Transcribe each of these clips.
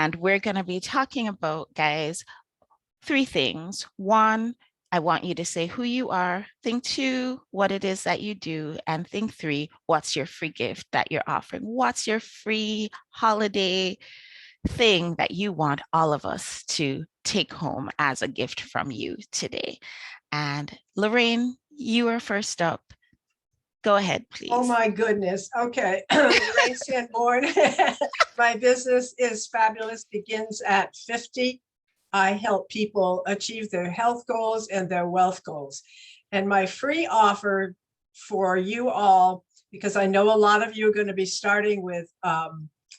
And we're going to be talking about, guys, three things. One, I want you to say who you are. Thing two, what it is that you do. And thing three, what's your free gift that you're offering? What's your free holiday thing that you want all of us to take home as a gift from you today? And Lorraine, you are first up. Go ahead, please. Oh my goodness. Okay. Lorraine Sanborn. My business is fabulous, begins at 50. I help people achieve their health goals and their wealth goals. And my free offer for you all, because I know a lot of you are going to be starting with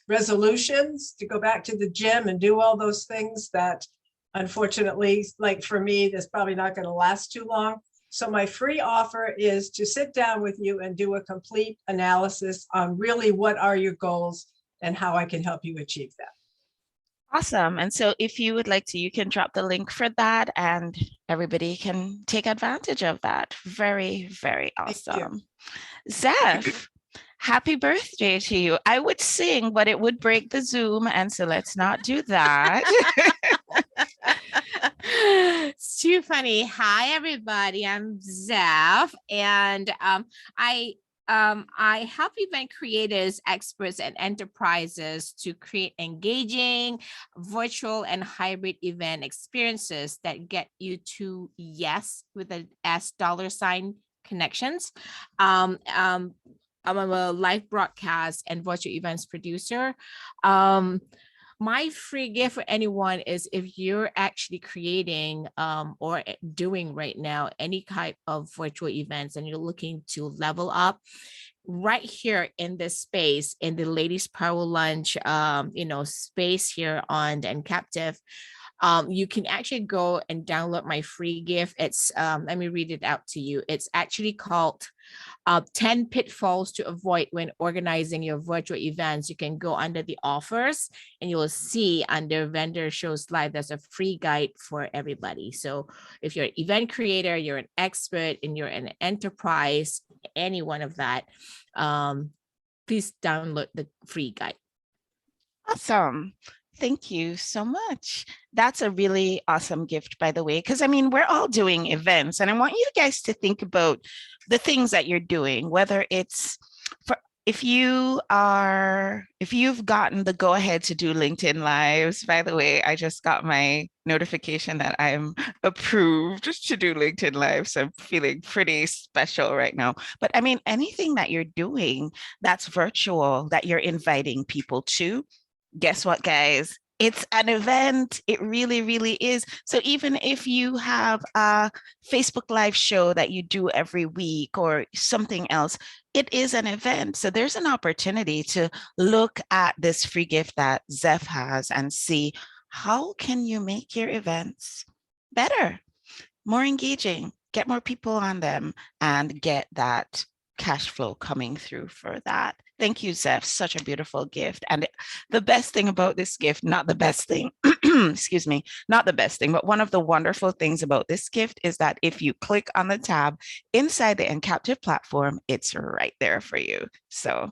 resolutions to go back to the gym and do all those things that, unfortunately, like for me, that's probably not going to last too long. So my free offer is to sit down with you and do a complete analysis on really what are your goals and how I can help you achieve that. Awesome. And so if you would like to, you can drop the link for that and everybody can take advantage of that. Very, very awesome. Zeph, happy birthday to you. I would sing, but it would break the Zoom. And so let's not do that. It's too funny. Hi, everybody. I'm Zeph, and I help event creators, experts, and enterprises to create engaging virtual and hybrid event experiences that get you to yes with a $$ connections. I'm a live broadcast and virtual events producer. My free gift for anyone is if you're actually creating or doing right now any type of virtual events and you're looking to level up, right here in this space, in the Ladies Power Lunch, space here on the ENCAPTIVE, you can actually go and download my free gift. It's, let me read it out to you. It's actually called 10 Pitfalls to Avoid When Organizing Your Virtual Events. You can go under the offers and you will see under Vendor Shows Live, there's a free guide for everybody. So if you're an event creator, you're an expert, and you're an enterprise, any one of that, please download the free guide. Awesome. Thank you so much. That's a really awesome gift, by the way, because I mean, we're all doing events and I want you guys to think about the things that you're doing, whether it's for, if you've gotten the go ahead to do LinkedIn Lives. By the way, I just got my notification that I'm approved to do LinkedIn Lives. So I'm feeling pretty special right now. But I mean, anything that you're doing that's virtual, that you're inviting people to, guess what, guys? It's an event. It really, really is. So even if you have a Facebook Live show that you do every week or something else, it is an event. So there's an opportunity to look at this free gift that Zeph has and see how can you make your events better, more engaging, get more people on them, and get that cash flow coming through for that. Thank you, Zeph. Such a beautiful gift. And the best thing about this gift, not the best thing, excuse me, not the best thing, but one of the wonderful things about this gift is that if you click on the tab inside the ENCAPTIVE platform, it's right there for you. So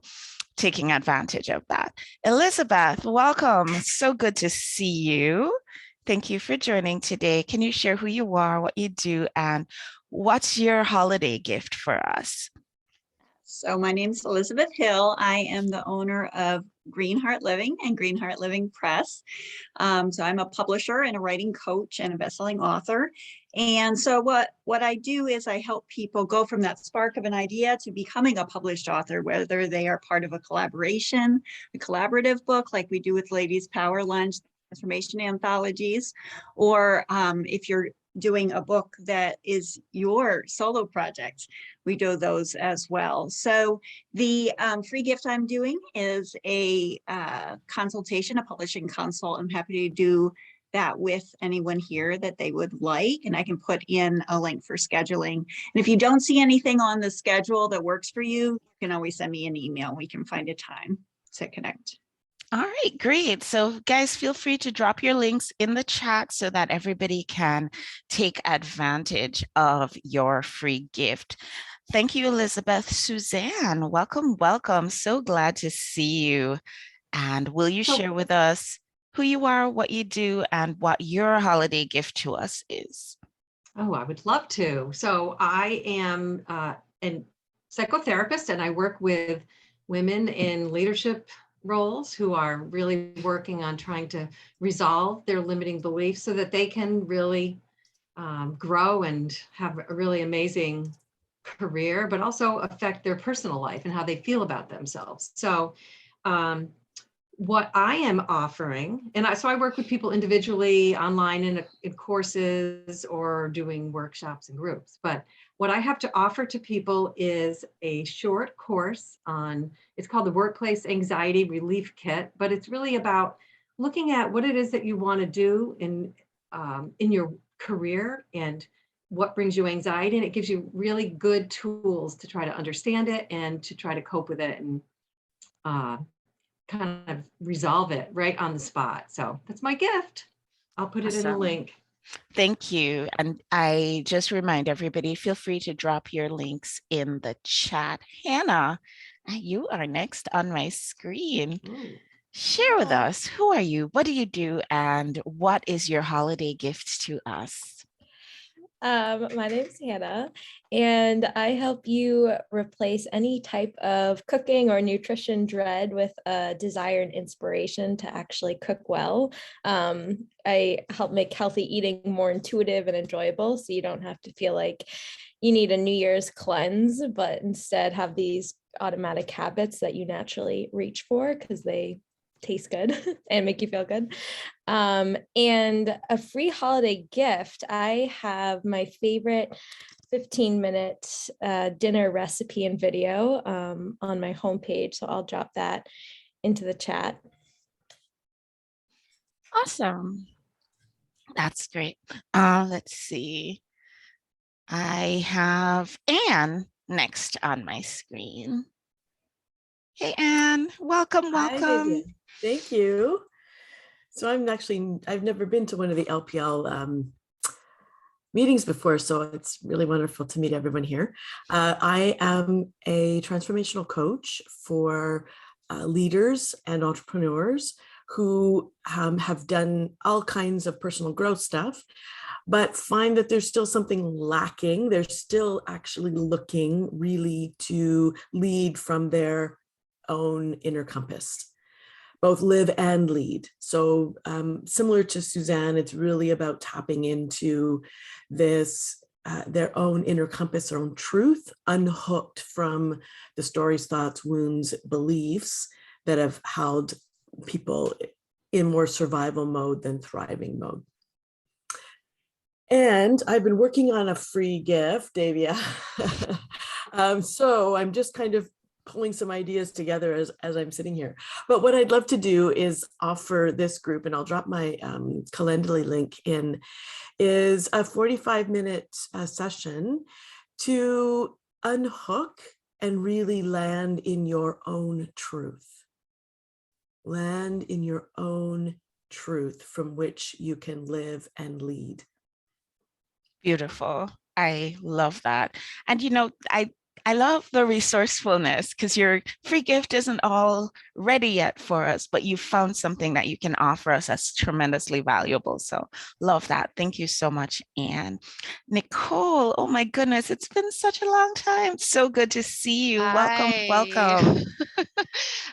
taking advantage of that. Elizabeth, welcome. So good to see you. Thank you for joining today. Can you share who you are, what you do, and what's your holiday gift for us? So my name is Elizabeth Hill. I am the owner of Green Heart Living and Green Heart Living Press. So I'm a publisher and a writing coach and a best-selling author. And so what I do is I help people go from that spark of an idea to becoming a published author, whether they are part of a collaboration, a collaborative book like we do with Ladies Power Lunch, transformation anthologies, or if you're doing a book that is your solo project, we do those as well. So the free gift I'm doing is a consultation, a publishing consult. I'm happy to do that with anyone here that they would like, and I can put in a link for scheduling. And if you don't see anything on the schedule that works for you, you can always send me an email. We can find a time to connect. All right, great. So guys, feel free to drop your links in the chat so that everybody can take advantage of your free gift. Thank you, Elizabeth. Suzanne, welcome, welcome. So glad to see you. And will you share with us who you are, what you do, and what your holiday gift to us is. Oh, I would love to. So I am a psychotherapist, and I work with women in leadership roles who are really working on trying to resolve their limiting beliefs so that they can really grow and have a really amazing career, but also affect their personal life and how they feel about themselves. So what I am offering, and so I work with people individually, online, in courses, or doing workshops and groups. But what I have to offer to people is a short course on, it's called the Workplace Anxiety Relief Kit, but it's really about looking at what it is that you want to do in your career and what brings you anxiety. And it gives you really good tools to try to understand it and to try to cope with it and kind of resolve it right on the spot. So that's my gift. I'll put it in the Awesome. link. Thank you. And I just remind everybody, feel free to drop your links in the chat. Hannah, you are next on my screen. Ooh. Share with us, who are you? What do you do? And what is your holiday gift to us? My name's Hannah, and I help you replace any type of cooking or nutrition dread with a desire and inspiration to actually cook well. I help make healthy eating more intuitive and enjoyable, so you don't have to feel like you need a New Year's cleanse, but instead have these automatic habits that you naturally reach for because they taste good and make you feel good. And a free holiday gift, I have my favorite 15-minute dinner recipe and video on my homepage. So I'll drop that into the chat. Awesome. That's great. Let's see. I have Anne next on my screen. Hey, Anne, welcome, Hi, welcome. Vivian. Thank you. So I've never been to one of the LPL meetings before, so it's really wonderful to meet everyone here. I am a transformational coach for leaders and entrepreneurs who have done all kinds of personal growth stuff, but find that there's still something lacking. They're still actually looking really to lead from their own inner compass, both live and lead. So similar to Suzanne, it's really about tapping into this, their own inner compass, their own truth, unhooked from the stories, thoughts, wounds, beliefs that have held people in more survival mode than thriving mode. And I've been working on a free gift, Davia. So I'm just kind of pulling some ideas together as I'm sitting here. But what I'd love to do is offer this group, and I'll drop my Calendly link in, is a 45-minute session to unhook and really land in your own truth. Land in your own truth from which you can live and lead. Beautiful. I love that. And you know, I love the resourcefulness because your free gift isn't all ready yet for us, but you found something that you can offer us that's tremendously valuable. So love that. Thank you so much, Anne. Nicole, oh my goodness, it's been such a long time. So good to see you. Welcome, Hi. welcome.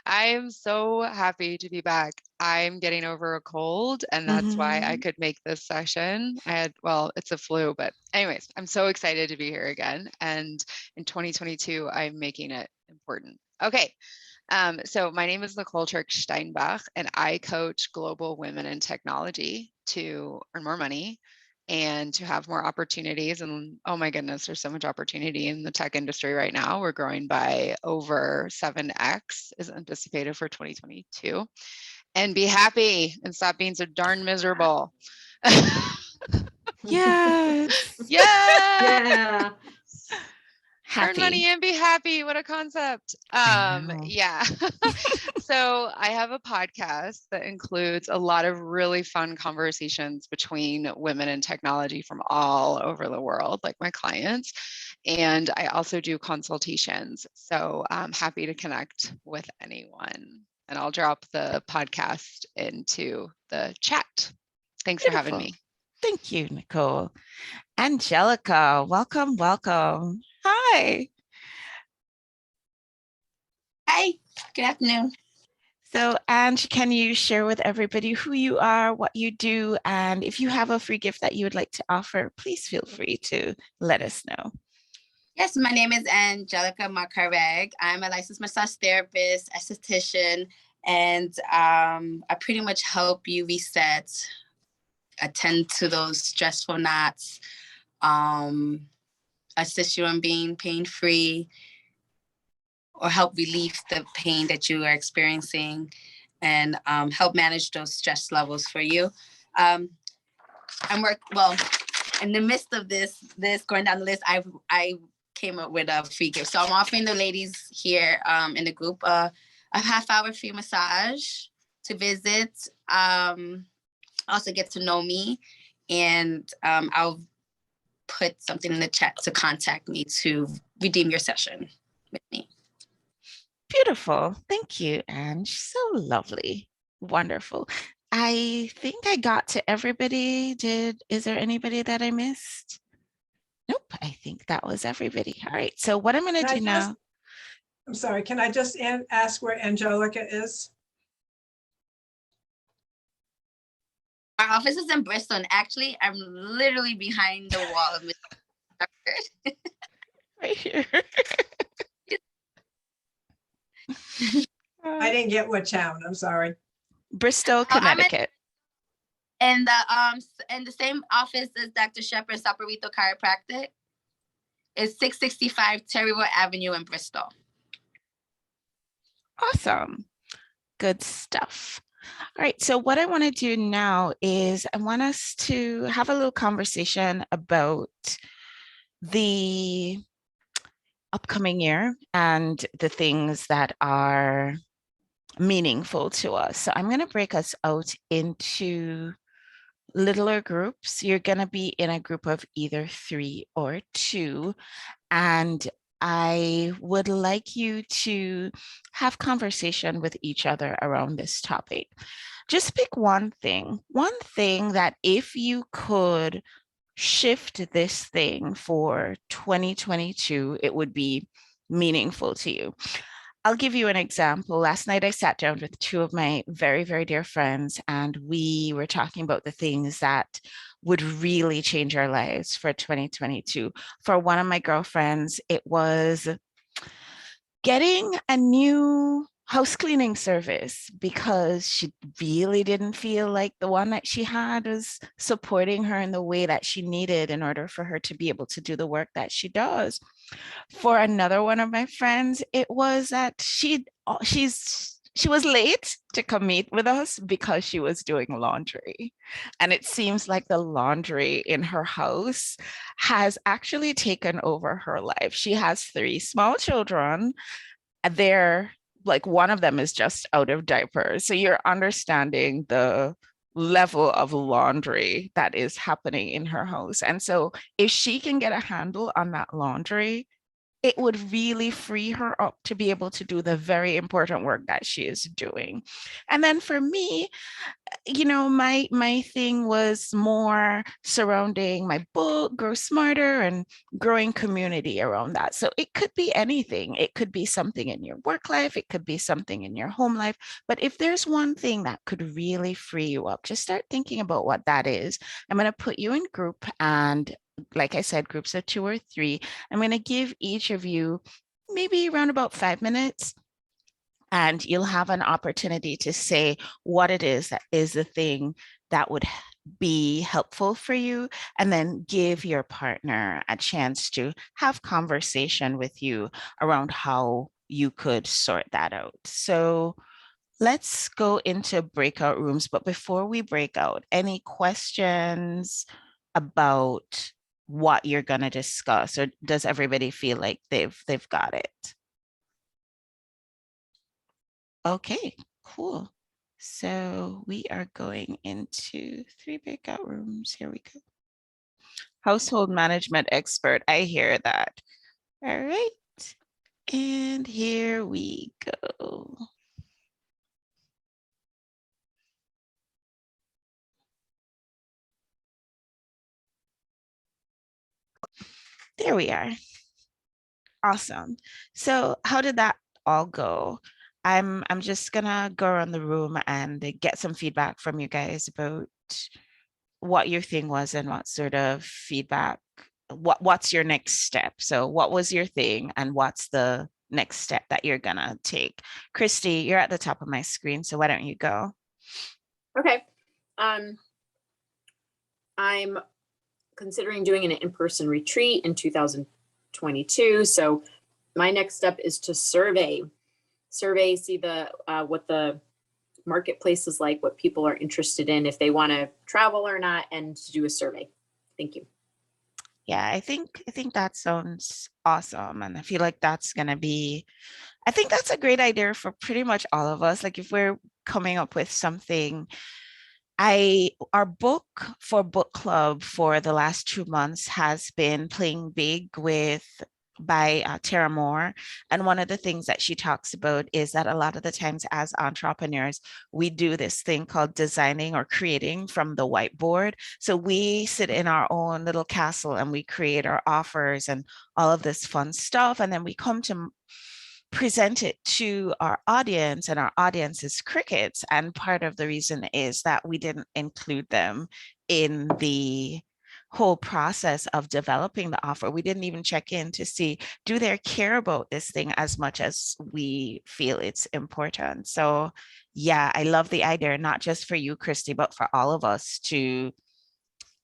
I am so happy to be back. I'm getting over a cold, and that's why I could make this session. Well, it's a flu, but anyways, I'm so excited to be here again. And in 2022, I'm making it important. Okay. So my name is Nicole Steinbach, and I coach global women in technology to earn more money and to have more opportunities. And oh my goodness, there's so much opportunity in the tech industry right now. We're growing by over 7x is anticipated for 2022. And be happy and stop being so darn miserable. Yes. Yeah. Yeah. Earn money Happy. and be happy. What a concept. I know. Yeah. So I have a podcast that includes a lot of really fun conversations between women in technology from all over the world, like my clients. And I also do consultations. So I'm happy to connect with anyone. and I'll drop the podcast into the chat. Thanks for having me. Beautiful. Thank you, Nicole. Angelica, welcome, welcome. Hi. Hi, good afternoon. So, Ange, can you share with everybody who you are, what you do, and if you have a free gift that you would like to offer, please feel free to let us know. Yes, my name is Angelica Makareg. I'm a licensed massage therapist, esthetician, and I pretty much help you reset, attend to those stressful knots, assist you in being pain-free, or help relieve the pain that you are experiencing, and help manage those stress levels for you. In the midst of this going down the list, I came up with a free gift. So I'm offering the ladies here in the group a half-hour free massage to visit, also get to know me, and I'll put something in the chat to contact me to redeem your session with me. Beautiful. Thank you, Ange. So lovely. Wonderful. I think I got to everybody. Is there anybody that I missed? Nope, I think that was everybody. All right, so what I'm going to do now. I'm sorry, can I just ask where Angelica is? Our office is in Bristol, and actually, I'm literally behind the wall of Mr. Right here. I didn't get what town, I'm sorry. Bristol, Connecticut. And the same office as Dr. Shepherd, Saporito Chiropractic. It's 665 Terryville Avenue in Bristol. Awesome. Good stuff. All right, so what I want to do now is I want us to have a little conversation about the upcoming year and the things that are meaningful to us. So I'm going to break us out into littler groups. You're going to be in a group of either 3 or 2, and I would like you to have conversation with each other around this topic. Just pick one thing that if you could shift this thing for 2022, it would be meaningful to you. I'll give you an example. Last night, I sat down with 2 of my very, very dear friends, and we were talking about the things that would really change our lives for 2022. For one of my girlfriends, it was getting a new house cleaning service because she really didn't feel like the one that she had was supporting her in the way that she needed in order for her to be able to do the work that she does. For another one of my friends, it was that she was late to come meet with us because she was doing laundry. And it seems like the laundry in her house has actually taken over her life. She has 3 small children. They're like, one of them is just out of diapers. So you're understanding the level of laundry that is happening in her house. And so if she can get a handle on that laundry, it would really free her up to be able to do the very important work that she is doing. And then for me, you know, my thing was more surrounding my book, Grow Smarter, and growing community around that. So it could be anything. It could be something in your work life. It could be something in your home life. But if there's one thing that could really free you up, just start thinking about what that is. I'm going to put you in group, and like I said, groups of 2 or 3. I'm going to give each of you maybe around about 5 minutes, and you'll have an opportunity to say what it is that is the thing that would be helpful for you, and then give your partner a chance to have conversation with you around how you could sort that out. So let's go into breakout rooms. But before we break out, any questions about what you're going to discuss, or does everybody feel like they've got it? Okay, cool. So we are going into 3 breakout rooms. Here we go. Household management expert. I hear that. All right. And here we go. There we are. Awesome. So how did that all go? I'm just gonna go around the room and get some feedback from you guys about what your thing was and what sort of feedback, what's your next step? So what was your thing and what's the next step that you're gonna take? Christy, you're at the top of my screen, so why don't you go? Okay. I'm considering doing an in-person retreat in 2022. So my next step is to survey, see the what the marketplace is like, what people are interested in, if they want to travel or not, and to do a survey. Thank you. Yeah, I think that sounds awesome. And I feel like that's gonna be, I think that's a great idea for pretty much all of us. Like if we're coming up with something, our book for book club for the last 2 months has been Playing Big by Tara Moore. And one of the things that she talks about is that a lot of the times as entrepreneurs, we do this thing called designing or creating from the whiteboard. So we sit in our own little castle and we create our offers and all of this fun stuff. And then we come to present it to our audience, and our audience is crickets. And part of the reason is that we didn't include them in the whole process of developing the offer. We didn't even check in to see, do they care about this thing as much as we feel it's important? So yeah, I love the idea, not just for you, Christy, but for all of us to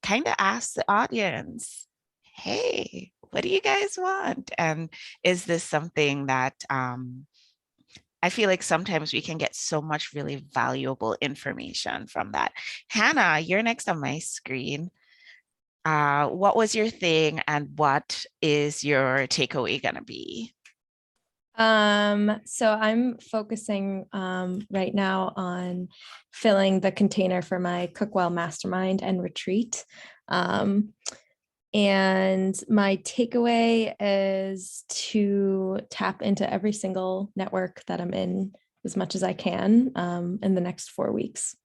kind of ask the audience, hey, what do you guys want? And is this something that I feel like sometimes we can get so much really valuable information from that. Hannah, you're next on my screen. What was your thing and what is your takeaway gonna be? So I'm focusing right now on filling the container for my Cookwell Mastermind and retreat. And my takeaway is to tap into every single network that I'm in as much as I can in the next 4 weeks.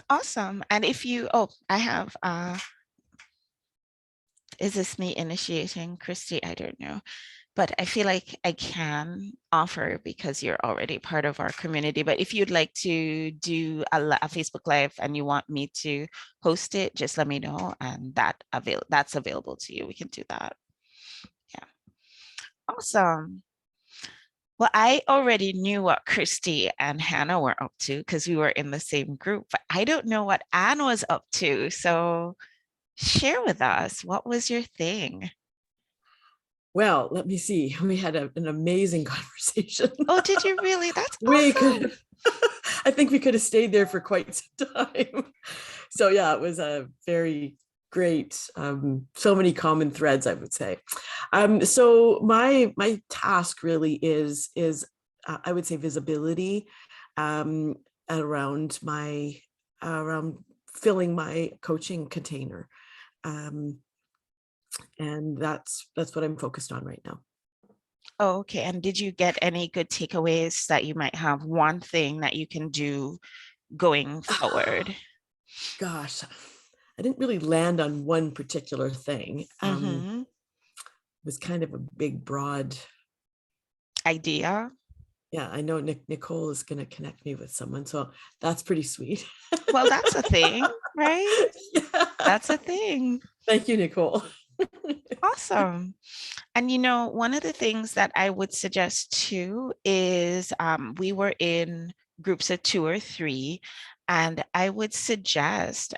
Awesome. And if you, I have, is this me initiating, Christy? I don't know. But I feel like I can offer because you're already part of our community. But if you'd like to do a Facebook Live and you want me to host it, just let me know, and that's available to you. We can do that. Yeah. Awesome. Well, I already knew what Christy and Hannah were up to because we were in the same group, but I don't know what Anne was up to. So share with us, what was your thing? Well, let me see. We had an amazing conversation. Oh, did you really? That's We awesome. could, I think we could have stayed there for quite some time. So yeah, it was a very great, so many common threads, I would say. So my task really is I would say visibility around filling my coaching container. And that's what I'm focused on right now. Oh, okay. And did you get any good takeaways that you might have, one thing that you can do going forward? Gosh, I didn't really land on one particular thing. It was kind of a big, broad idea. Yeah, I know Nicole is going to connect me with someone, so that's pretty sweet. Well, that's a thing, right? Yeah. That's a thing. Thank you, Nicole. Awesome. And you know, one of the things that I would suggest too is we were in groups of 2 or 3, and I would suggest,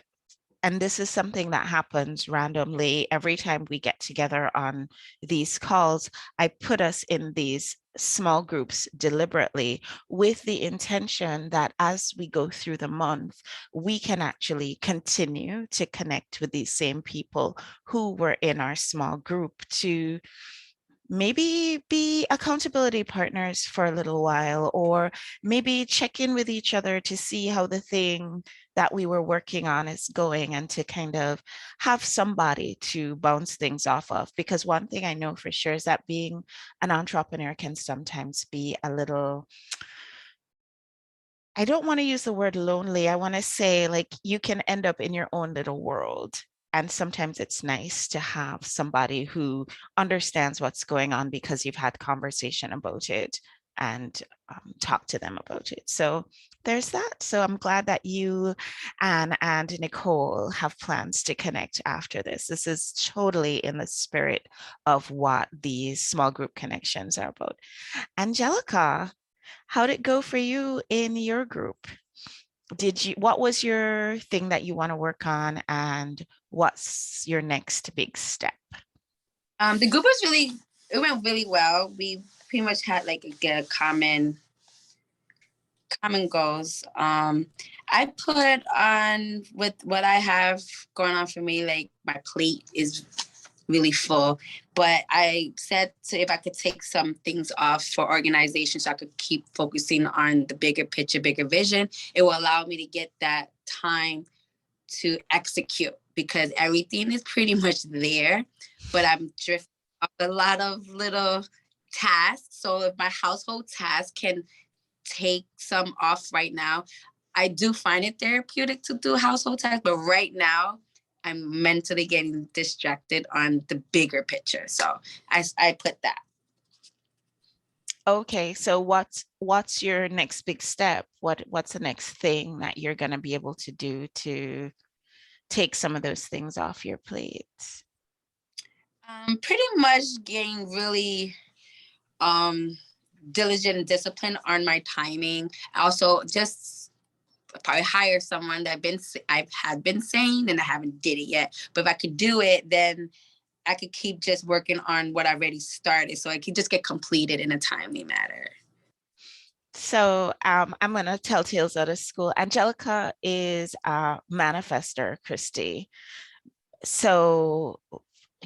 and this is something that happens randomly every time we get together on these calls, I put us in these small groups deliberately with the intention that as we go through the month, we can actually continue to connect with these same people who were in our small group to maybe be accountability partners for a little while, or maybe check in with each other to see how the thing that we were working on is going, and to kind of have somebody to bounce things off of. Because one thing I know for sure is that being an entrepreneur can sometimes be a little, I don't want to use the word lonely. I want to say like you can end up in your own little world. And sometimes it's nice to have somebody who understands what's going on because you've had conversation about it and talk to them about it. So there's that. So I'm glad that you, Anne and Nicole, have plans to connect after this. This is totally in the spirit of what these small group connections are about. Angelica, how did it go for you in your group? What was your thing that you want to work on, and what's your next big step? The group was it went really well. We pretty much had like a common goals. I put on with what I have going on for me, like my plate is really full, but I said if I could take some things off for organization so I could keep focusing on the bigger picture, bigger vision, it will allow me to get that time to execute, because everything is pretty much there, but I'm drifting off a lot of little tasks. So if my household tasks can take some off right now, I do find it therapeutic to do household tasks, but right now I'm mentally getting distracted on the bigger picture. So I put that. Okay, so what's your next big step? What's the next thing that you're going to be able to do to take some of those things off your plate? Pretty much getting really diligent and disciplined on my timing. Also, just probably hire someone that I've had been saying and I haven't did it yet. But if I could do it, then I could keep just working on what I already started, so I could just get completed in a timely manner. So I'm going to tell tales out of school. Angelica is a manifester, Christy. So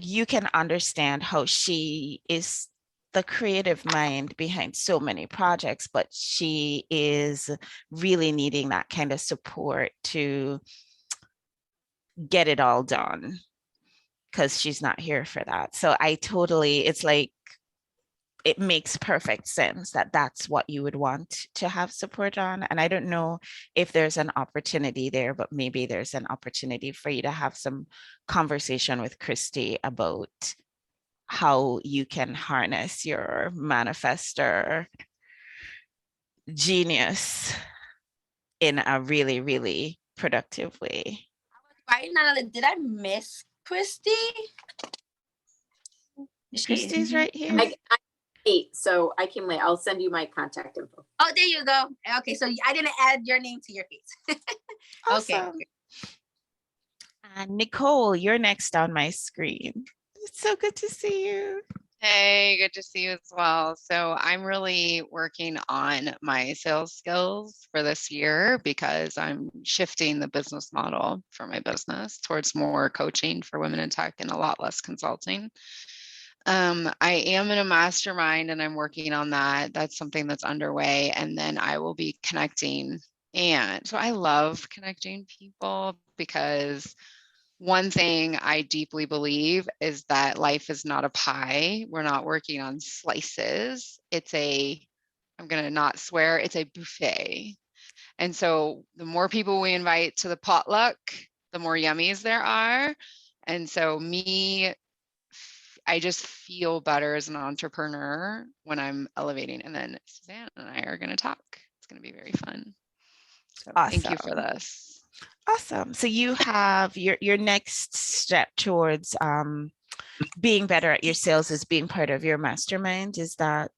you can understand how she is the creative mind behind so many projects, but she is really needing that kind of support to get it all done, because she's not here for that. So it's like, it makes perfect sense that that's what you would want to have support on. And I don't know if there's an opportunity there, but maybe there's an opportunity for you to have some conversation with Christy about how you can harness your manifestor genius in a really, really productive way. Right now, did I miss Christy? Christy's right here. I'm 8, so I came late. I'll send you my contact info. Oh, there you go. Okay, so I didn't add your name to your face. Awesome. Okay. And Nicole, you're next on my screen. It's so good to see you. Hey, good to see you as well. So I'm really working on my sales skills for this year because I'm shifting the business model for my business towards more coaching for women in tech and a lot less consulting. I am in a mastermind and I'm working on that. That's something that's underway. And then I will be connecting. And so I love connecting people, because one thing I deeply believe is that life is not a pie. We're not working on slices. I'm going to not swear, it's a buffet. And so the more people we invite to the potluck, the more yummies there are. And so I just feel better as an entrepreneur when I'm elevating. And then Suzanne and I are going to talk. It's going to be very fun. So Thank you for this. Awesome. So you have your next step towards being better at your sales is being part of your mastermind. Is that?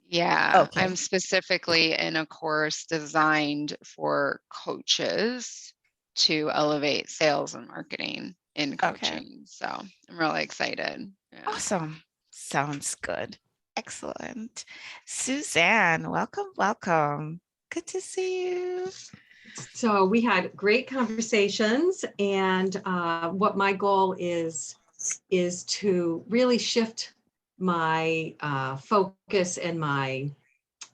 Yeah, okay. I'm specifically in a course designed for coaches to elevate sales and marketing in coaching. Okay. So I'm really excited. Yeah. Awesome. Sounds good. Excellent. Suzanne, welcome. Good to see you. So we had great conversations, and what my goal is to really shift my focus and my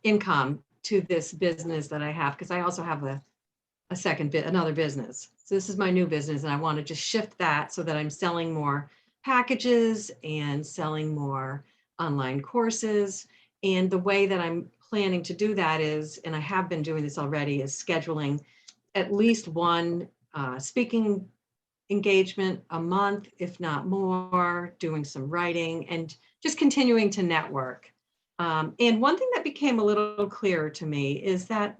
income to this business that I have, because I also have another business. So this is my new business, and I want to just shift that so that I'm selling more packages and selling more online courses. And the way that I'm planning to do that is, and I have been doing this already, is scheduling at least one speaking engagement a month, if not more, doing some writing and just continuing to network. And one thing that became a little clearer to me is that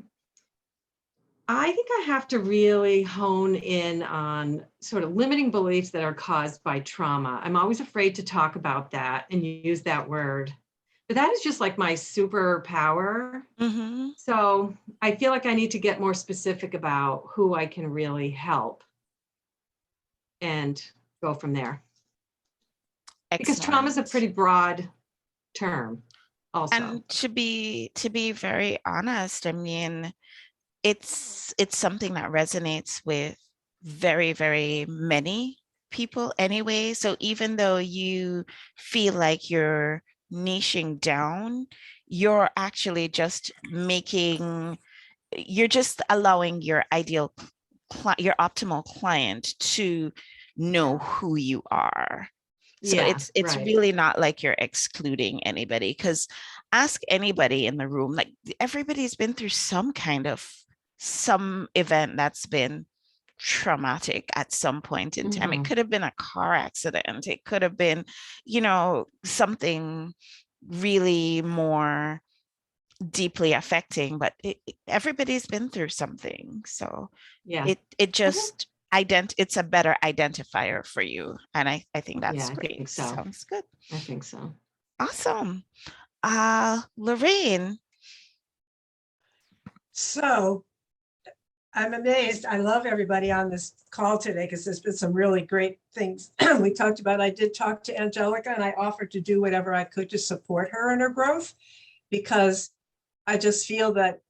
I think I have to really hone in on sort of limiting beliefs that are caused by trauma. I'm always afraid to talk about that and use that word, but that is just like my superpower. Mm-hmm. So I feel like I need to get more specific about who I can really help and go from there. Because trauma is a Excellent. pretty broad term also. And to be very honest, I mean, it's something that resonates with very, very many people anyway. So even though you feel like you're niching down, you're actually just you're just allowing your your optimal client to know who you are. So Yeah, it's right. really not like you're excluding anybody, because ask anybody in the room, like everybody's been through some event that's been traumatic at some point in time. It Mhm. could have been a car accident. It could have been, something really more deeply affecting, but everybody's been through something. So Yeah. it just it's a better identifier for you. And I think that's Yeah, I great. think so. Sounds good. I think so. Awesome. Lorraine. So I'm amazed. I love everybody on this call today because there's been some really great things we talked about. I did talk to Angelica and I offered to do whatever I could to support her in her growth, because I just feel that,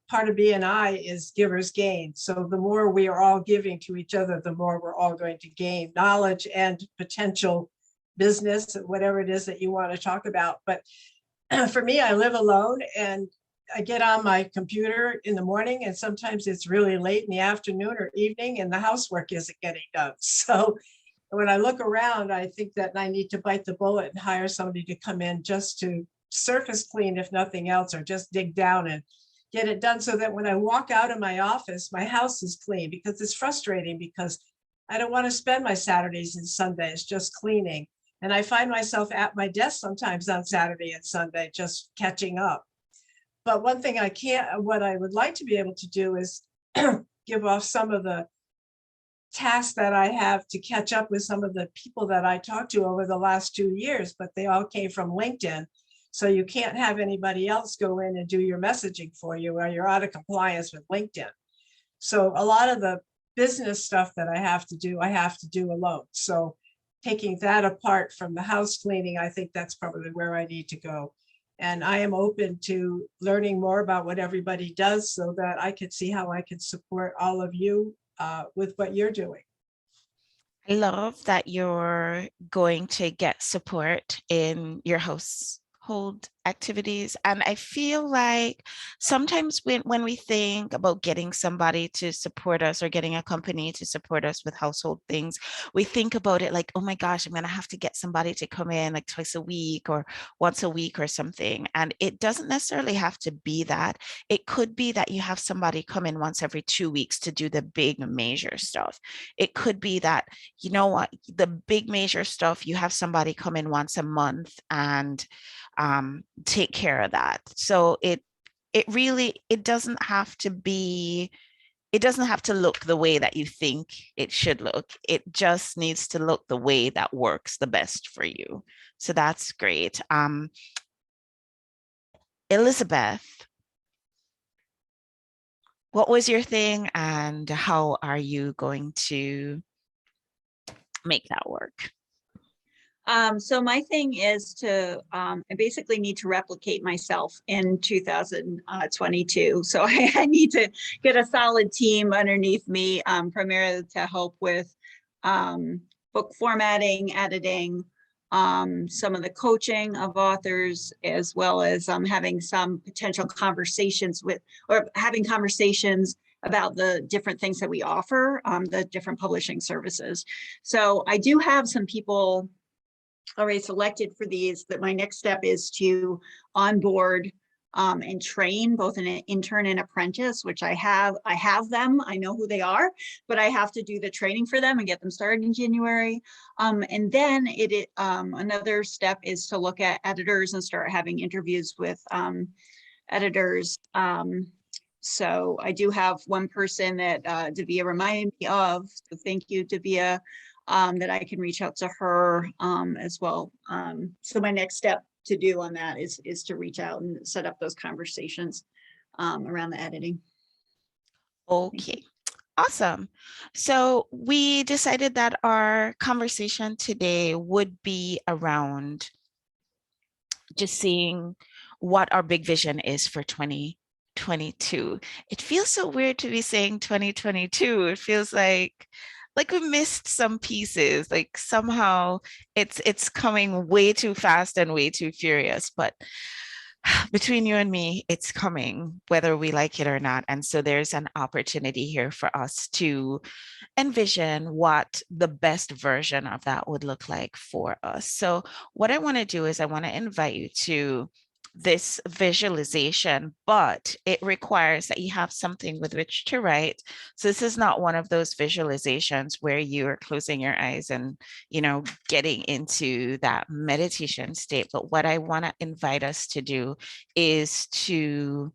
part of BNI is givers gain. So the more we are all giving to each other, the more we're all going to gain knowledge and potential business, whatever it is that you want to talk about. But for me, I live alone and I get on my computer in the morning and sometimes it's really late in the afternoon or evening and the housework isn't getting done. So when I look around, I think that I need to bite the bullet and hire somebody to come in just to surface clean, if nothing else, or just dig down and get it done so that when I walk out of my office, my house is clean, because it's frustrating because I don't want to spend my Saturdays and Sundays just cleaning. And I find myself at my desk sometimes on Saturday and Sunday, just catching up. But one thing what I would like to be able to do is give off some of the tasks that I have to catch up with some of the people that I talked to over the last 2 years, but they all came from LinkedIn. So you can't have anybody else go in and do your messaging for you, or you're out of compliance with LinkedIn. So a lot of the business stuff that I have to do alone. So taking that apart from the house cleaning, I think that's probably where I need to go. And I am open to learning more about what everybody does so that I could see how I can support all of you with what you're doing. I love that you're going to get support in your household activities. And I feel like sometimes when we think about getting somebody to support us or getting a company to support us with household things, we think about it like, oh my gosh, I'm going to have to get somebody to come in like twice a week or once a week or something. And it doesn't necessarily have to be that. It could be that you have somebody come in once every 2 weeks to do the big major stuff. It could be that, you know what, the big major stuff, you have somebody come in once a month and take care of that. So it doesn't have to be, it doesn't have to look the way that you think it should look. It just needs to look the way that works the best for you. So that's great. Elizabeth, what was your thing and how are you going to make that work? So my thing is to, I basically need to replicate myself in 2022. So I need to get a solid team underneath me, primarily to help with book formatting, editing, some of the coaching of authors, as well as having some potential conversations having conversations about the different things that we offer, the different publishing services. So I do have some people already selected for these, that my next step is to onboard and train both an intern and apprentice, which I have them, I know who they are, but I have to do the training for them and get them started in January. And then another step is to look at editors and start having interviews with editors. So I do have one person that Davia reminded me of, so thank you, Davia, that I can reach out to her as well. So my next step to do on that is to reach out and set up those conversations around the editing. Okay, awesome. So we decided that our conversation today would be around just seeing what our big vision is for 2022. It feels so weird to be saying 2022. It feels like we missed some pieces, like somehow it's coming way too fast and way too furious, but between you and me, it's coming whether we like it or not. And so there's an opportunity here for us to envision what the best version of that would look like for us. So what I want to do is I want to invite you to this visualization, but it requires that you have something with which to write. So this is not one of those visualizations where you are closing your eyes and, getting into that meditation state. But what I want to invite us to do is to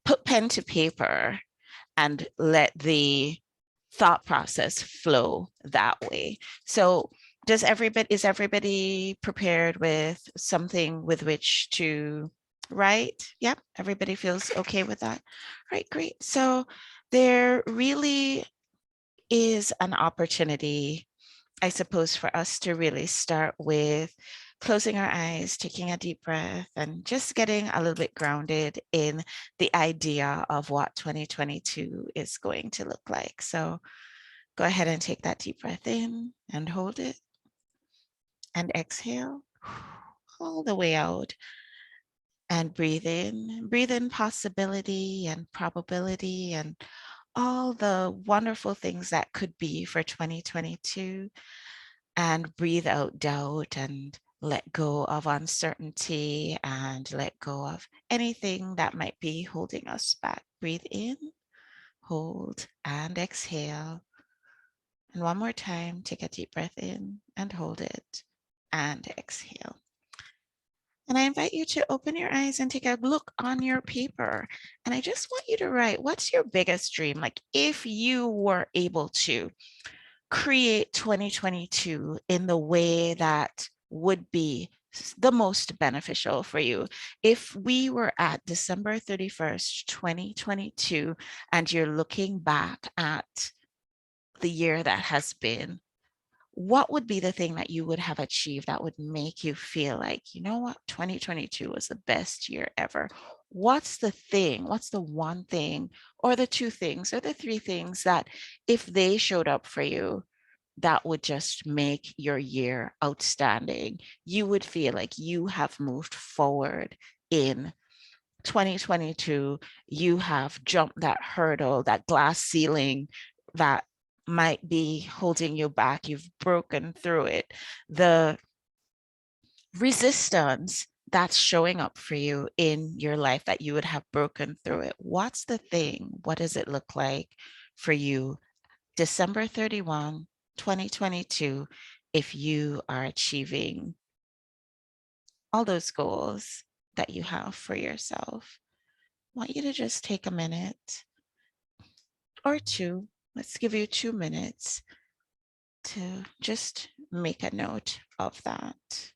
put pen to paper and let the thought process flow that way. So is everybody prepared with something with which to write? Yep, everybody feels okay with that. Right, great. So there really is an opportunity, I suppose, for us to really start with closing our eyes, taking a deep breath, and just getting a little bit grounded in the idea of what 2022 is going to look like. So go ahead and take that deep breath in and hold it. And exhale all the way out. And breathe in possibility and probability and all the wonderful things that could be for 2022. And breathe out doubt and let go of uncertainty and let go of anything that might be holding us back. Breathe in, hold, and exhale. And one more time, take a deep breath in and hold it and exhale. And I invite you to open your eyes and take a look on your paper. And I just want you to write, what's your biggest dream? Like if you were able to create 2022 in the way that would be the most beneficial for you. If we were at December 31st, 2022, and you're looking back at the year that has been, what would be the thing that you would have achieved that would make you feel like, you know what, 2022 was the best year ever? What's the thing? What's the one thing or the two things or the three things that if they showed up for you, that would just make your year outstanding? You would feel like you have moved forward in 2022. You have jumped that hurdle, that glass ceiling that might be holding you back. You've broken through it. The resistance that's showing up for you in your life that you would have broken through it. What's the thing? What does it look like for you December 31, 2022, if you are achieving all those goals that you have for yourself? I want you to just take a minute or two. Let's give you 2 minutes to just make a note of that.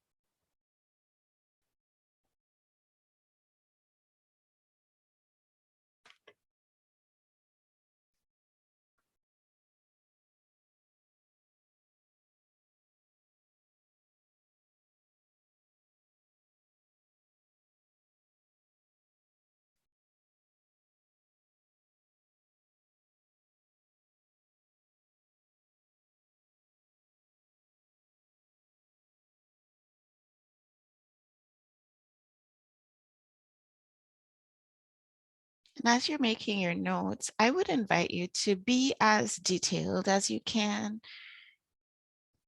And as you're making your notes, I would invite you to be as detailed as you can.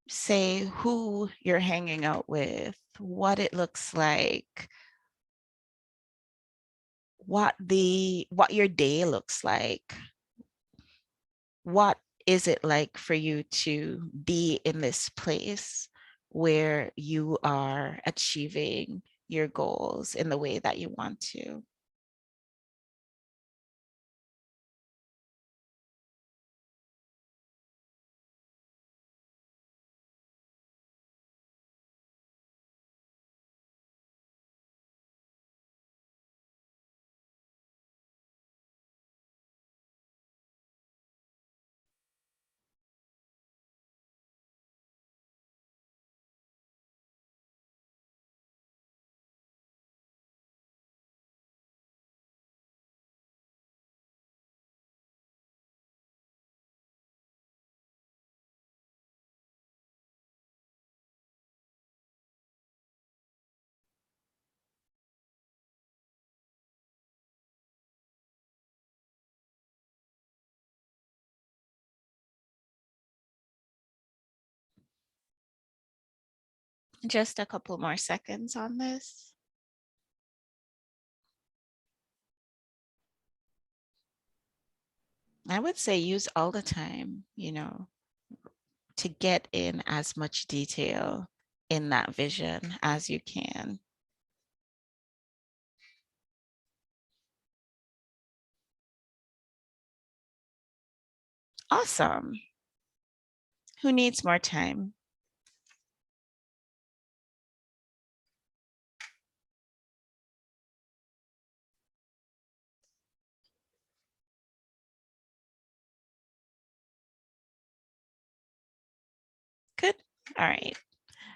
Say who you're hanging out with, what it looks like, what your day looks like. What is it like for you to be in this place where you are achieving your goals in the way that you want to? Just a couple more seconds on this. I would say use all the time, to get in as much detail in that vision as you can. Awesome. Who needs more time? Good. All right.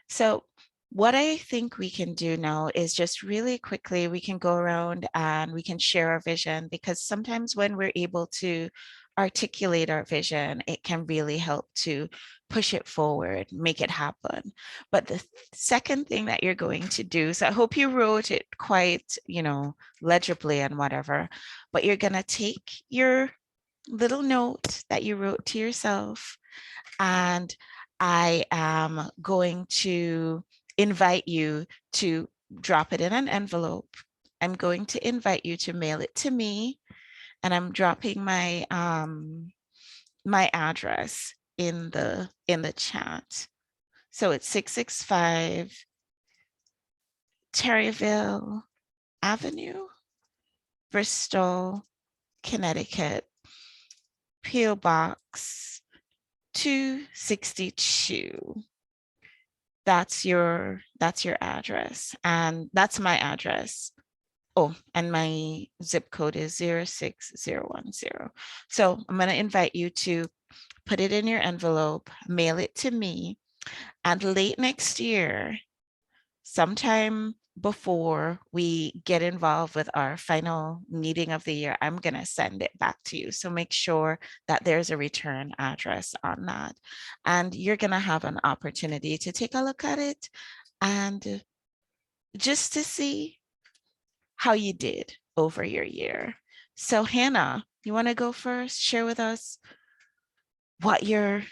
So what I think we can do now is just really quickly, we can go around and we can share our vision, because sometimes when we're able to articulate our vision, it can really help to push it forward, make it happen. But the second thing that you're going to do, so I hope you wrote it quite, legibly and whatever, but you're going to take your little note that you wrote to yourself, and I am going to invite you to drop it in an envelope. I'm going to invite you to mail it to me, and I'm dropping my my address in the chat. So it's 665 Terryville Avenue, Bristol, Connecticut, PO Box 262. That's your address, and that's my address. Oh, and my zip code is 06010. So I'm going to invite you to put it in your envelope, mail it to me, and late next year, sometime before we get involved with our final meeting of the year, I'm going to send it back to you. So make sure that there's a return address on that. And you're going to have an opportunity to take a look at it and just to see how you did over your year. So Hannah, you want to go first? Share with us what your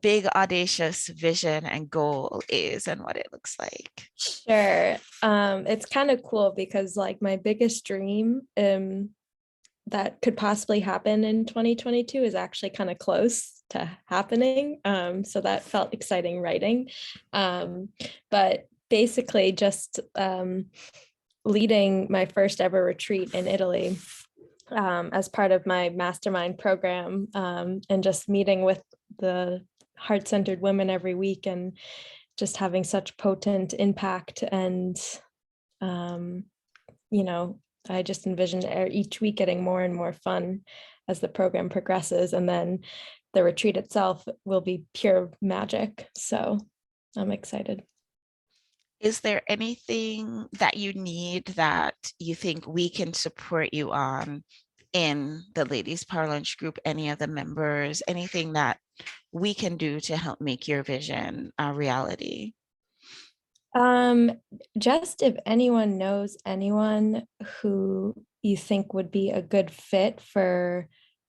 big audacious vision and goal is and what it looks like. Sure. It's kind of cool because like my biggest dream that could possibly happen in 2022 is actually kind of close to happening. So that felt exciting writing. But basically just leading my first ever retreat in Italy as part of my mastermind program, and just meeting with the heart-centered women every week and just having such potent impact. And I just envisioned each week getting more and more fun as the program progresses, and then the retreat itself will be pure magic. So I'm excited. Is there anything that you need that you think we can support you on in the Ladies Power Lunch group? Any of the members, anything that we can do to help make your vision a reality? Just if anyone knows anyone who you think would be a good fit for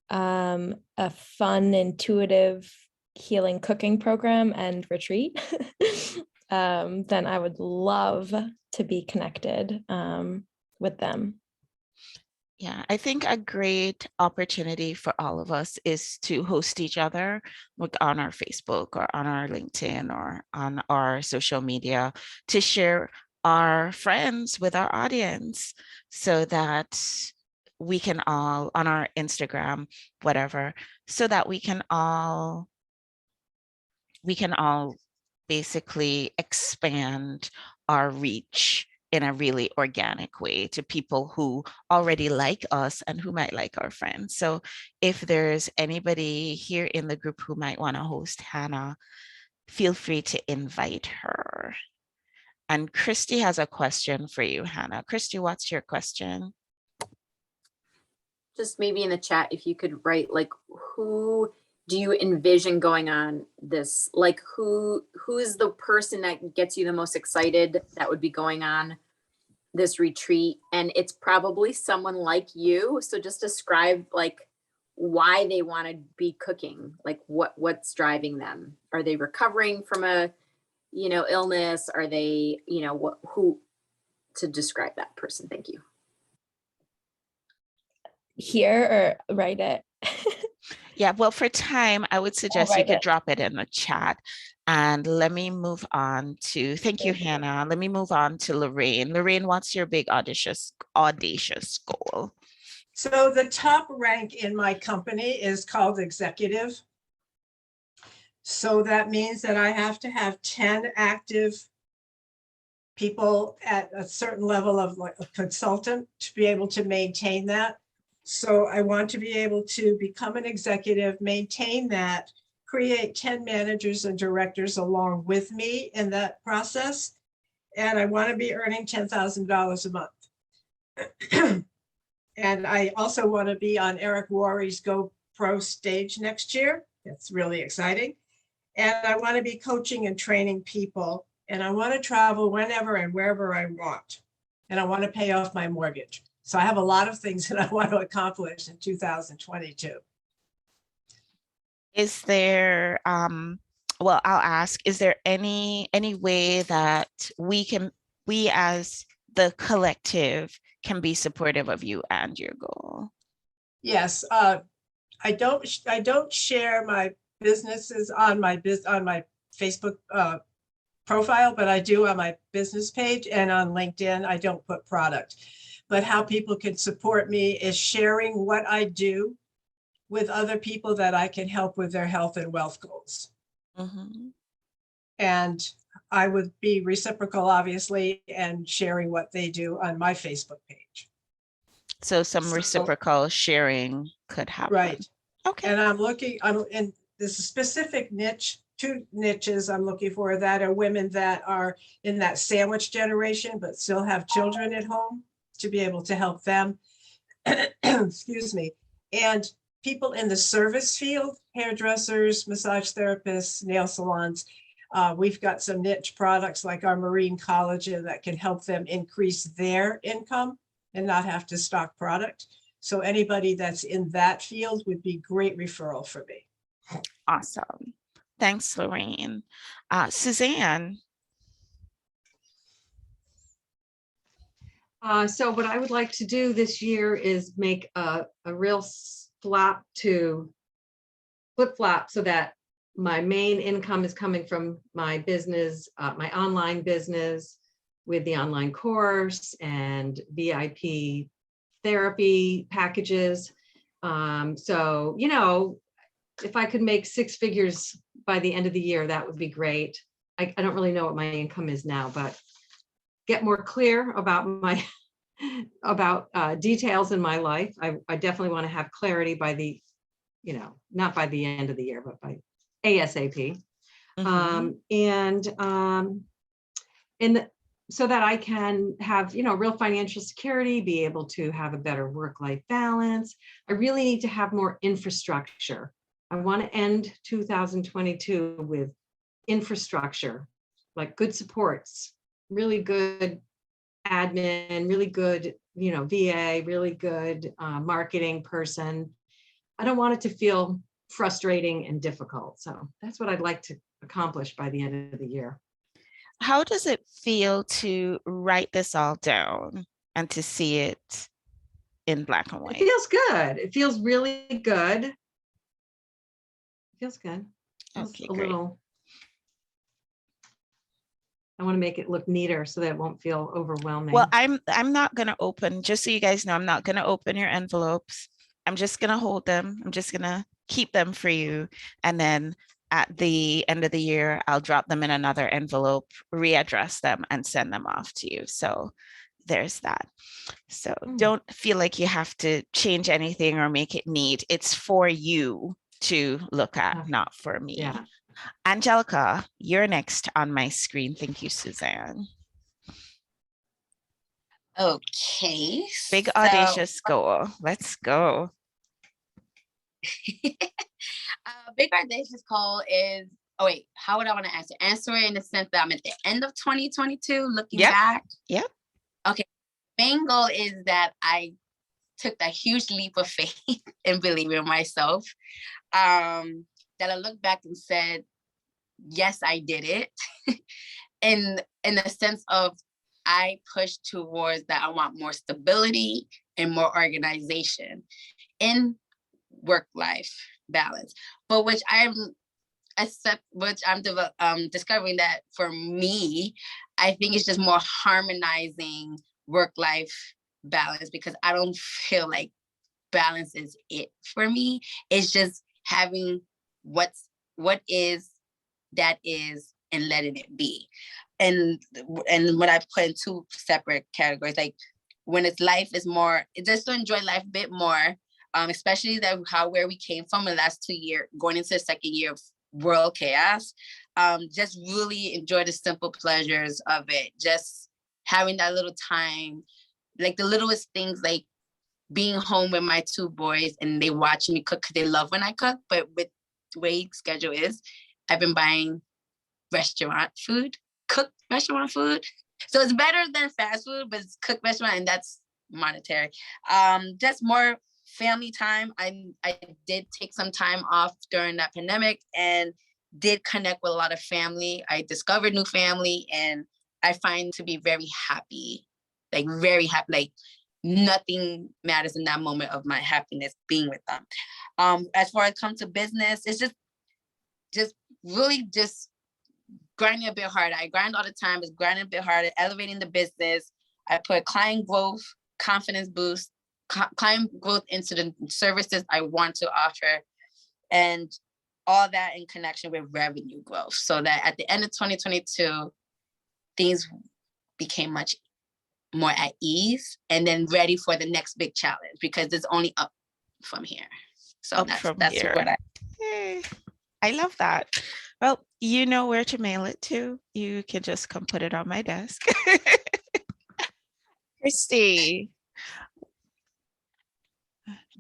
a fun, intuitive healing cooking program and retreat, then I would love to be connected with them. Yeah, I think a great opportunity for all of us is to host each other, like on our Facebook or on our LinkedIn or on our social media, to share our friends with our audience so that we can all, on our Instagram, whatever, so that we can all basically expand our reach in a really organic way to people who already like us and who might like our friends. So if there's anybody here in the group who might want to host Hannah, feel free to invite her. And Christy has a question for you, Hannah. Christy, what's your question? Just maybe in the chat, if you could write, like, who do you envision going on this? Like, who is the person that gets you the most excited that would be going on this retreat? And it's probably someone like you. So just describe, like, why they want to be cooking, like what's driving them. Are they recovering from a, illness? Are they, who to describe that person? Thank you. Here or write it? Yeah, well, for time, I would suggest you write could it. drop it in the chat. And let me move on to, thank you, Hannah. Let me move on to Lorraine. Lorraine, what's your big audacious goal? So the top rank in my company is called executive. So that means that I have to have 10 active people at a certain level of, like, a consultant to be able to maintain that. So I want to be able to become an executive, maintain that, create 10 managers and directors along with me in that process. And I want to be earning $10,000 a month. And I also want to be on Eric Worre's GoPro stage next year. It's really exciting. And I want to be coaching and training people. And I want to travel whenever and wherever I want. And I want to pay off my mortgage. So I have a lot of things that I want to accomplish in 2022. Is there, well, I'll ask, is there any way that we as the collective can be supportive of you and your goal? Yes, I don't share my businesses on my Facebook profile, but I do on my business page, and on LinkedIn, I don't put product. But how people can support me is sharing what I do with other people that I can help with their health and wealth goals. Mm-hmm. And I would be reciprocal, obviously, and sharing what they do on my Facebook page. So some reciprocal sharing could happen. Right. Okay. And I'm in this specific niche, 2 niches I'm looking for that are women that are in that sandwich generation, but still have children at home, to be able to help them. Excuse me. And people in the service field, hairdressers, massage therapists, nail salons. We've got some niche products like our marine collagen that can help them increase their income and not have to stock product. So anybody that's in that field would be great referral for me. Awesome. Thanks, Lorraine. Suzanne. So what I would like to do this year is make a real flip-flop so that my main income is coming from my business, my online business with the online course and VIP therapy packages. So, if I could make 6 figures by the end of the year, that would be great. I don't really know what my income is now, but get more clear about my details in my life. I definitely want to have clarity by the, not by the end of the year, but by ASAP. Mm-hmm. So that I can have, real financial security, be able to have a better work-life balance. I really need to have more infrastructure. I want to end 2022 with infrastructure, like good supports, really good admin, really good, VA, really good marketing person. I don't want it to feel frustrating and difficult. So that's what I'd like to accomplish by the end of the year. How does it feel to write this all down and to see it in black and It white? feels good. It feels really good. It feels good. Feels Okay, a great. little. I want to make it look neater so that it won't feel overwhelming. Well, I'm not going to open, just so you guys know, I'm not going to open your envelopes. I'm just going to hold them. I'm just going to keep them for you. And then at the end of the year, I'll drop them in another envelope, readdress them, and send them off to you. So there's that. So don't feel like you have to change anything or make it neat. It's for you to look at, not for me. Yeah. Angelica, you're next on my screen. Thank you, Suzanne. Okay. Big so- audacious goal. Let's go. Big audacious goal is, oh wait, how would I want to answer it in the sense that I'm at the end of 2022 looking back? Yep. Okay. Main goal is that I took that huge leap of faith and believing in myself. That I looked back and said, yes, I did it. in the sense of I pushed towards that I want more stability and more organization in work-life balance, but which I'm discovering that for me, I think it's just more harmonizing work-life balance, because I don't feel like balance is it for me. It's just having what is, that is, and letting it be. And what I put in two separate categories, like when it's life is more, just to enjoy life a bit more, especially where we came from the last 2 years, going into the second year of world chaos. Just really enjoy the simple pleasures of it. Just having that little time, like the littlest things, like being home with my 2 boys and they watch me cook because they love when I cook. But with the way schedule is, I've been buying cooked restaurant food. So it's better than fast food, but it's cooked restaurant, and that's monetary. Just more family time. I did take some time off during that pandemic and did connect with a lot of family. I discovered new family, and I find to be very happy, like very happy. Like nothing matters in that moment of my happiness being with them. As far as comes to business, it's just really just grinding a bit harder. I grind all the time, it's grinding a bit harder, elevating the business. I put client growth, confidence boost, client growth into the services I want to offer, and all that in connection with revenue growth, so that at the end of 2022, things became much more at ease and then ready for the next big challenge, because it's only up from here. So that's here. what I love that. Well, you know where to mail it to. You can just come put it on my desk. Christy,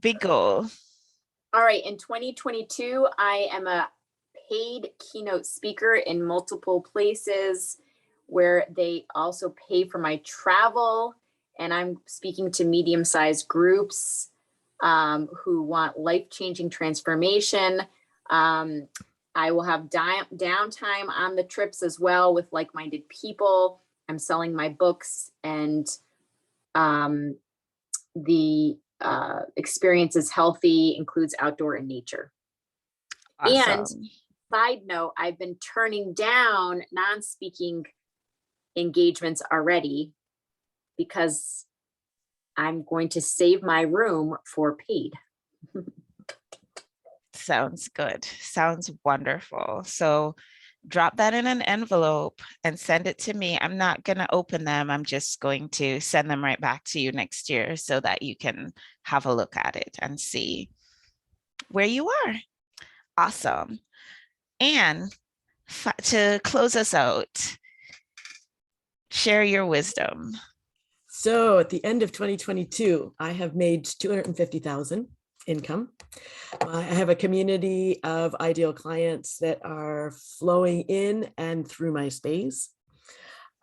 big goal. All right, in 2022, I am a paid keynote speaker in multiple places where they also pay for my travel. And I'm speaking to medium-sized groups who want life-changing transformation. I will have downtime on the trips as well with like-minded people. I'm selling my books, and the experience is healthy, includes outdoor and nature. Awesome. And side note, I've been turning down non-speaking engagements already because I'm going to save my room for paid. Sounds good. Sounds wonderful. So drop that in an envelope and send it to me. I'm not going to open them. I'm just going to send them right back to you next year so that you can have a look at it and see where you are. Awesome. And to close us out, share your wisdom. So at the end of 2022, I have made $250,000 income. I have a community of ideal clients that are flowing in and through my space.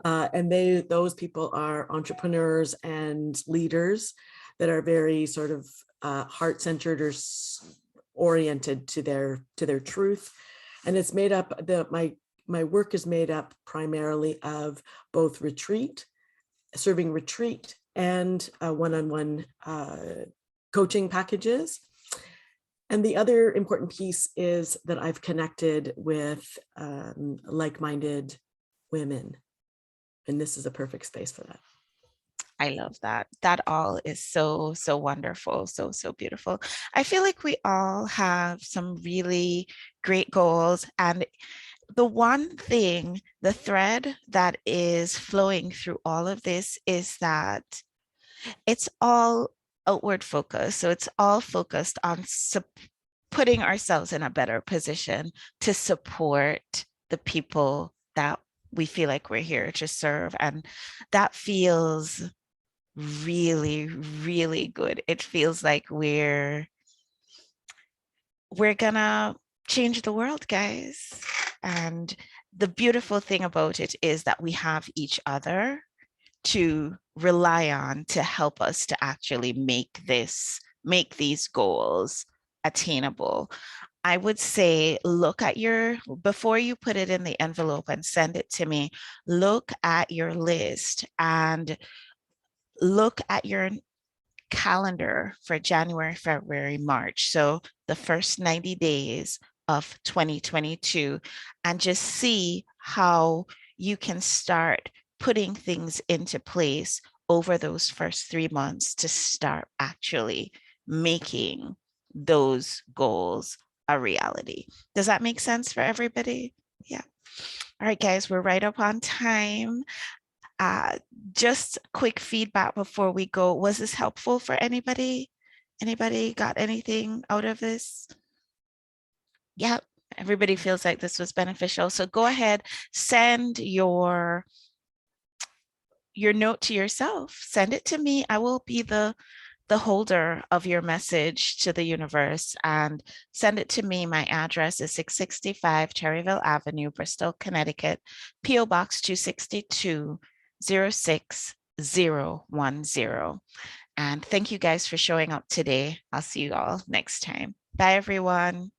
And those people are entrepreneurs and leaders that are very sort of heart-centered or oriented to their truth. And it's made up, my work is made up primarily of both serving retreat and one-on-one coaching packages. And the other important piece is that I've connected with like-minded women. And this is a perfect space for that. I love that. That all is so, so wonderful. So, so beautiful. I feel like we all have some really great goals. And the one thing, the thread that is flowing through all of this is that it's all outward focus. So it's all focused on putting ourselves in a better position to support the people that we feel like we're here to serve. And that feels really, really good. It feels like we're gonna change the world, guys. And the beautiful thing about it is that we have each other to rely on to help us to actually make these goals attainable. I would say, look at before you put it in the envelope and send it to me, look at your list and look at your calendar for January, February, March. So the first 90 days of 2022, and just see how you can start putting things into place over those first 3 months to start actually making those goals a reality. Does that make sense for everybody? Yeah. All right, guys, we're right up on time. Just quick feedback before we go. Was this helpful for anybody? Anybody got anything out of this? Yeah, everybody feels like this was beneficial. So go ahead, send your note to yourself. Send it to me. I will be the holder of your message to the universe, and send it to me. My address is 665 Cherryville Avenue, Bristol, Connecticut, PO Box 262 06010. And thank you guys for showing up today. I'll see you all next time. Bye, everyone.